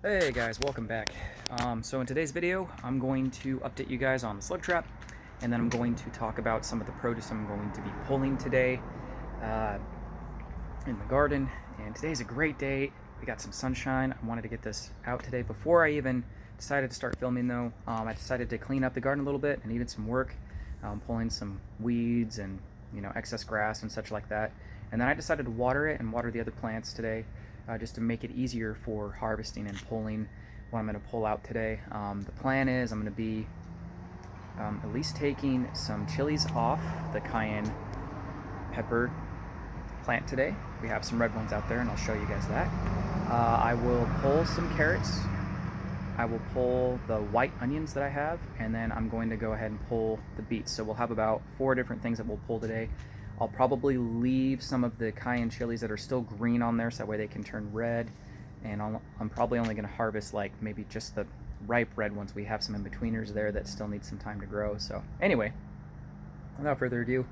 Hey guys, welcome back. So in today's video, I'm going to update you guys on the slug trap, and then I'm going to talk about some of the produce I'm going to be pulling today in the garden. And today's a great day. We got some sunshine. I wanted to get this out today. Before I even decided to start filming though, I decided to clean up the garden a little bit. I needed some work, pulling some weeds and excess grass and such like that. And then I decided to water it and water the other plants today. Just to make it easier for harvesting and pulling what I'm going to pull out today. The plan is I'm going to be at least taking some chilies off the cayenne pepper plant today. We have some red ones out there and I'll show you guys that. I will pull some carrots. I will pull the white onions that I have, and then I'm going to go ahead and pull the beets. So we'll have about 4 different things that we'll pull today. I'll probably leave some of the cayenne chilies that are still green on there so that way they can turn red, and I'm probably only going to harvest like maybe just the ripe red ones. We have some in-betweeners there that still need some time to grow. So anyway, without further ado,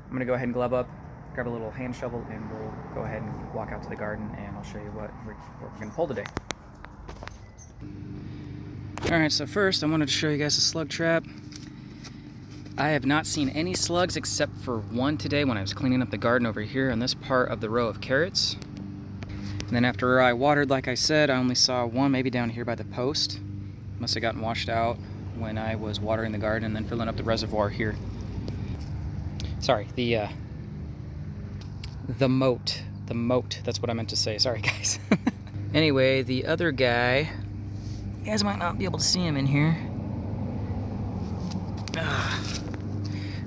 I'm going to go ahead and glove up, grab a little hand shovel, and we'll go ahead and walk out to the garden and I'll show you what we're going to pull today. Alright, so first I wanted to show you guys the slug trap. I have not seen any slugs except for one today when I was cleaning up the garden over here on this part of the row of carrots. And then after I watered, like I said, I only saw one maybe down here by the post. Must have gotten washed out when I was watering the garden and then filling up the reservoir here. Sorry, the moat. The moat, that's what I meant to say. Sorry, guys. Anyway, the other guy, you guys might not be able to see him in here.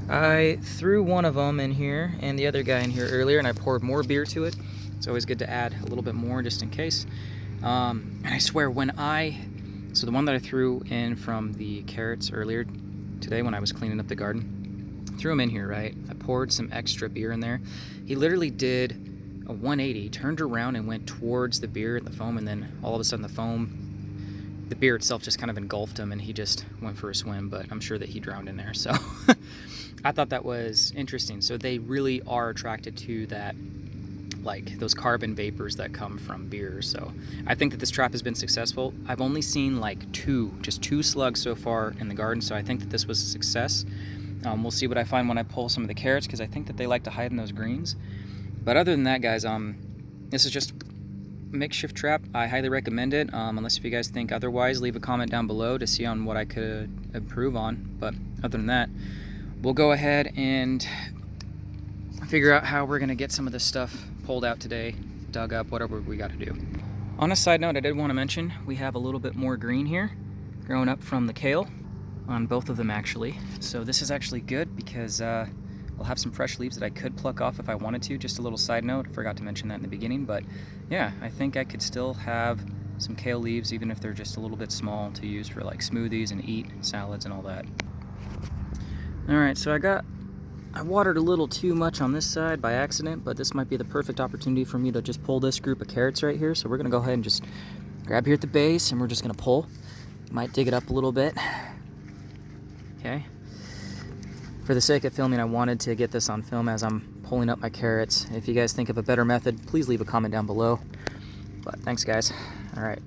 I threw one of them in here and the other guy in here earlier, and I poured more beer to it. It's always good to add a little bit more just in case. And I swear, so the one that I threw in from the carrots earlier today when I was cleaning up the garden, threw him in here, right? I poured some extra beer in there. He literally did a 180, turned around and went towards the beer and the foam, and then all of a sudden the beer itself just kind of engulfed him and he just went for a swim, but I'm sure that he drowned in there. So I thought that was interesting. So they really are attracted to that, like those carbon vapors that come from beer. So I think that this trap has been successful. I've only seen like just two slugs so far in the garden, so I think that this was a success. We'll see what I find when I pull some of the carrots, because I think that they like to hide in those greens. But other than that, guys, this is just makeshift trap. I highly recommend it, unless if you guys think otherwise, leave a comment down below to see on what I could improve on. But other than that, we'll go ahead and figure out how we're gonna get some of this stuff pulled out today, dug up, whatever we got to do. On a side note, I did want to mention we have a little bit more green here growing up from the kale on both of them actually. So this is actually good because I'll have some fresh leaves that I could pluck off if I wanted to. Just a little side note, I forgot to mention that in the beginning, but yeah, I think I could still have some kale leaves even if they're just a little bit small to use for like smoothies and eat salads and all that. Alright, so I watered a little too much on this side by accident, but this might be the perfect opportunity for me to just pull this group of carrots right here. So we're gonna go ahead and just grab here at the base and we're just gonna pull. Might dig it up a little bit. Okay. For the sake of filming, I wanted to get this on film as I'm pulling up my carrots. If you guys think of a better method, please leave a comment down below. But thanks, guys. All right.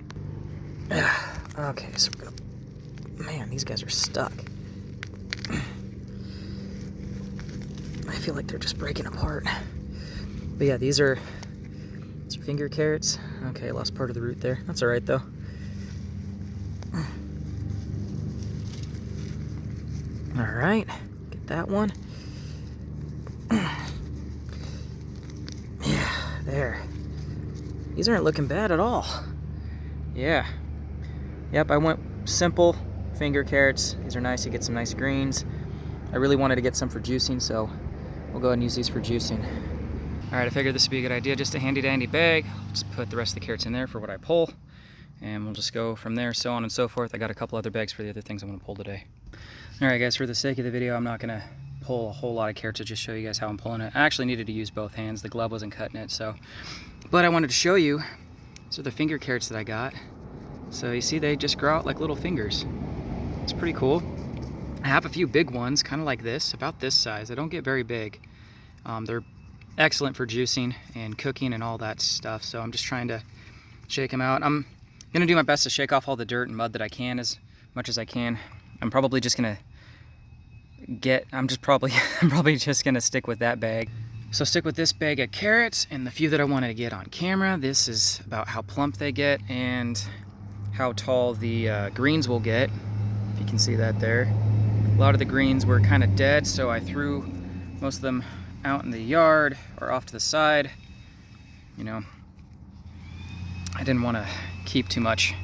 Okay, so we're gonna... Man, these guys are stuck. I feel like they're just breaking apart. But yeah, these are finger carrots. Okay, I lost part of the root there. That's all right, though. All right. That one. Yeah, there. These aren't looking bad at all. Yeah. Yep, I went simple finger carrots. These are nice. You get some nice greens. I really wanted to get some for juicing, so we'll go ahead and use these for juicing. All right, I figured this would be a good idea. Just a handy dandy bag. I'll just put the rest of the carrots in there for what I pull, and we'll just go from there, so on and so forth. I got a couple other bags for the other things I'm going to pull today. Alright guys, for the sake of the video, I'm not going to pull a whole lot of carrots to just show you guys how I'm pulling it. I actually needed to use both hands. The glove wasn't cutting it, so. But I wanted to show you, these are the finger carrots that I got. So you see they just grow out like little fingers. It's pretty cool. I have a few big ones, kind of like this, about this size. They don't get very big. They're excellent for juicing and cooking and all that stuff, so I'm just trying to shake them out. Gonna do my best to shake off all the dirt and mud that I can as much as I can. I'm probably just gonna I'm probably just gonna stick with that bag. So stick with this bag of carrots and the few that I wanted to get on camera. This is about how plump they get and how tall the greens will get. If you can see that there. A lot of the greens were kind of dead, so I threw most of them out in the yard or off to the side. You know, I didn't want to keep too much.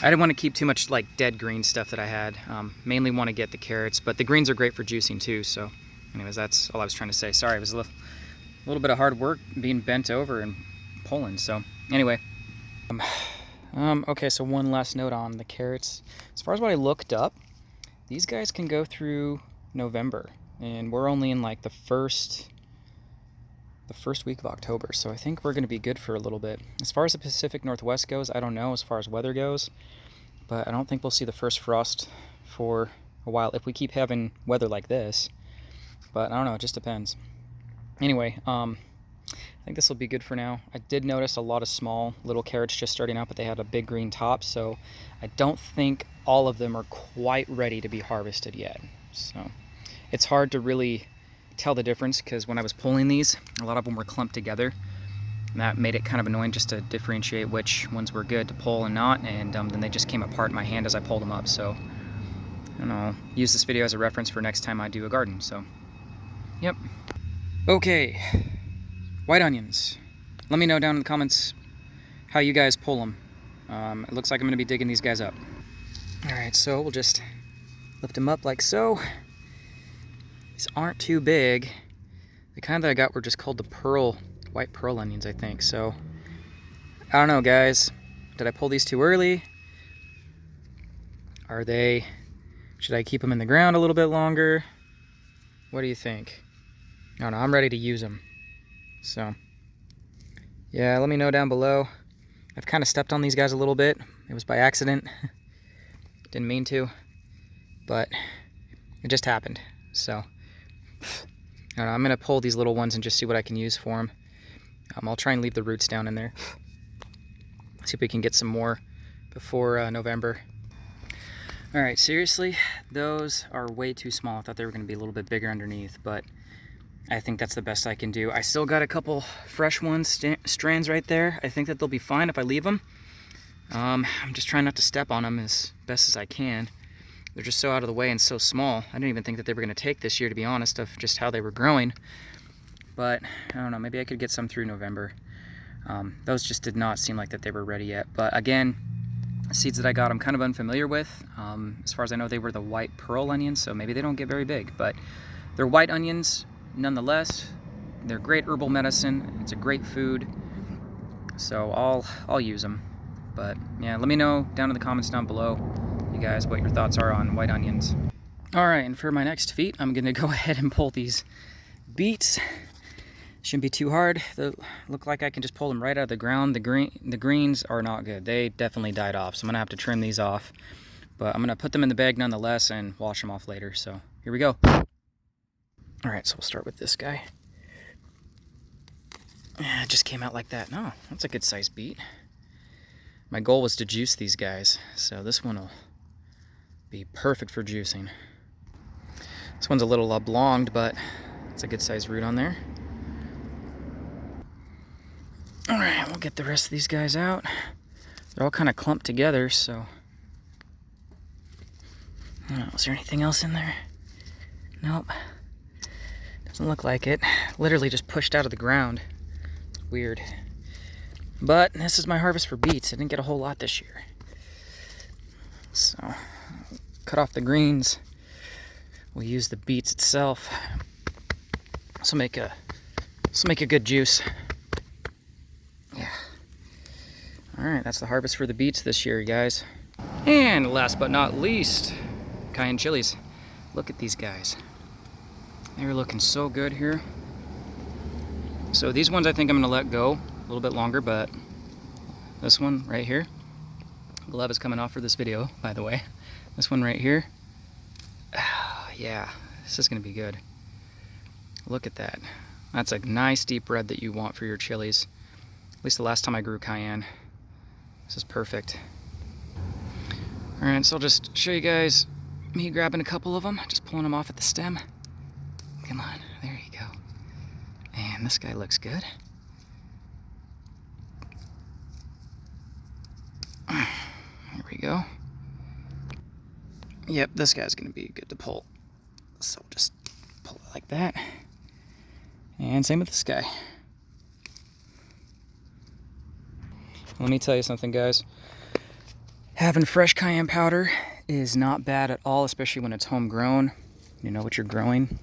I didn't want to keep too much like dead green stuff that I had. Mainly want to get the carrots, but the greens are great for juicing too. So anyways, that's all I was trying to say. Sorry, it was a little bit of hard work being bent over and pulling. So anyway, okay, so one last note on the carrots. As far as what I looked up, these guys can go through November, and we're only in like the first week of October, so I think we're going to be good for a little bit. As far as the Pacific Northwest goes, I don't know as far as weather goes, but I don't think we'll see the first frost for a while if we keep having weather like this. But I don't know, it just depends. Anyway, I think this will be good for now. I did notice a lot of small little carrots just starting out, but they had a big green top, so I don't think all of them are quite ready to be harvested yet. So it's hard to really tell the difference because when I was pulling these, a lot of them were clumped together, and that made it kind of annoying just to differentiate which ones were good to pull and not, and then they just came apart in my hand as I pulled them up. So I don't know, use this video as a reference for next time I do a garden. So yep. Okay, white onions. Let me know down in the comments how you guys pull them. It looks like I'm going to be digging these guys up. Alright, so we'll just lift them up like so. These aren't too big. The kind that I got were just called the white pearl onions, I think. So, I don't know, guys. Did I pull these too early? Should I keep them in the ground a little bit longer? What do you think? I don't know, I'm ready to use them. So, yeah, let me know down below. I've kind of stepped on these guys a little bit. It was by accident. Didn't mean to, but it just happened. So, I don't know, I'm going to pull these little ones and just see what I can use for them. I'll try and leave the roots down in there. See if we can get some more before November. Alright, seriously, those are way too small. I thought they were going to be a little bit bigger underneath, but I think that's the best I can do. I still got a couple fresh strands right there. I think that they'll be fine if I leave them. I'm just trying not to step on them as best as I can. They're just so out of the way and so small. I didn't even think that they were going to take this year, to be honest, of just how they were growing. But, I don't know, maybe I could get some through November. Those just did not seem like that they were ready yet. But again, seeds that I got I'm kind of unfamiliar with. As far as I know, they were the white pearl onions, so maybe they don't get very big. But they're white onions nonetheless. They're great herbal medicine. It's a great food. So I'll use them. But yeah, let me know down in the comments down below, you guys, what your thoughts are on white onions. Alright, and for my next feat, I'm going to go ahead and pull these beets. Shouldn't be too hard. They look like I can just pull them right out of the ground. The greens are not good. They definitely died off, so I'm going to have to trim these off. But I'm going to put them in the bag nonetheless and wash them off later. So here we go. Alright, so we'll start with this guy. It just came out like that. No, that's a good sized beet. My goal was to juice these guys, so this one will be perfect for juicing. This one's a little oblonged, but it's a good sized root on there. Alright, we'll get the rest of these guys out. They're all kind of clumped together, so... I don't know, is there anything else in there? Nope. Doesn't look like it. Literally just pushed out of the ground. It's weird. But this is my harvest for beets. I didn't get a whole lot this year. So, cut off the greens. We'll use the beets itself. This will make a good juice. Yeah. Alright, that's the harvest for the beets this year, guys. And last but not least, cayenne chilies. Look at these guys. They're looking so good here. So these ones I think I'm going to let go a little bit longer, but this one right here, glove is coming off for this video, by the way. This one right here, yeah, this is going to be good. Look at that. That's a nice deep red that you want for your chilies. At least the last time I grew cayenne. This is perfect. All right, so I'll just show you guys me grabbing a couple of them, just pulling them off at the stem. Come on, there you go. And this guy looks good. Here we go. Yep, this guy's gonna be good to pull. So just pull it like that. And same with this guy. Let me tell you something, guys. Having fresh cayenne powder is not bad at all, especially when it's homegrown. You know what you're growing,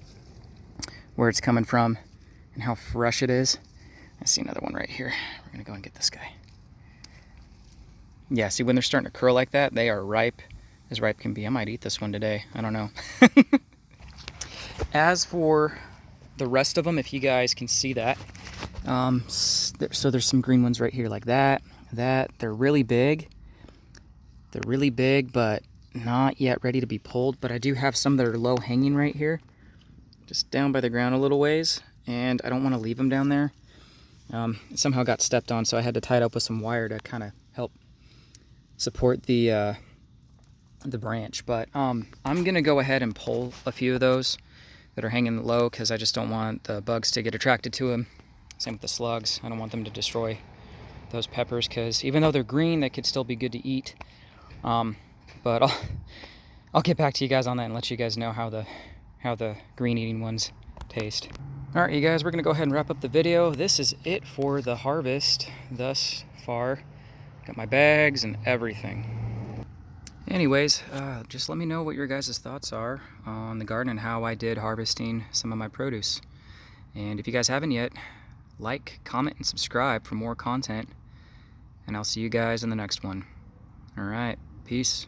where it's coming from, and how fresh it is. I see another one right here. We're gonna go and get this guy. Yeah, see when they're starting to curl like that, they are ripe, as ripe can be. I might eat this one today, I don't know. As for the rest of them, if you guys can see that, so there's some green ones right here like that. They're really big. They're really big, but not yet ready to be pulled. But I do have some that are low hanging right here, just down by the ground a little ways, and I don't want to leave them down there. It somehow got stepped on, so I had to tie it up with some wire to kind of help support the branch. But I'm gonna go ahead and pull a few of those that are hanging low, because I just don't want the bugs to get attracted to them. Same with the slugs. I don't want them to destroy those peppers, because even though they're green, they could still be good to eat. But I'll get back to you guys on that and let you guys know how the green eating ones taste. All right, you guys, we're gonna go ahead and wrap up the video. This is it for the harvest thus far. Got my bags and everything. Anyways, just let me know what your guys' thoughts are on the garden and how I did harvesting some of my produce. And if you guys haven't yet, like, comment, and subscribe for more content. And I'll see you guys in the next one. All right, peace.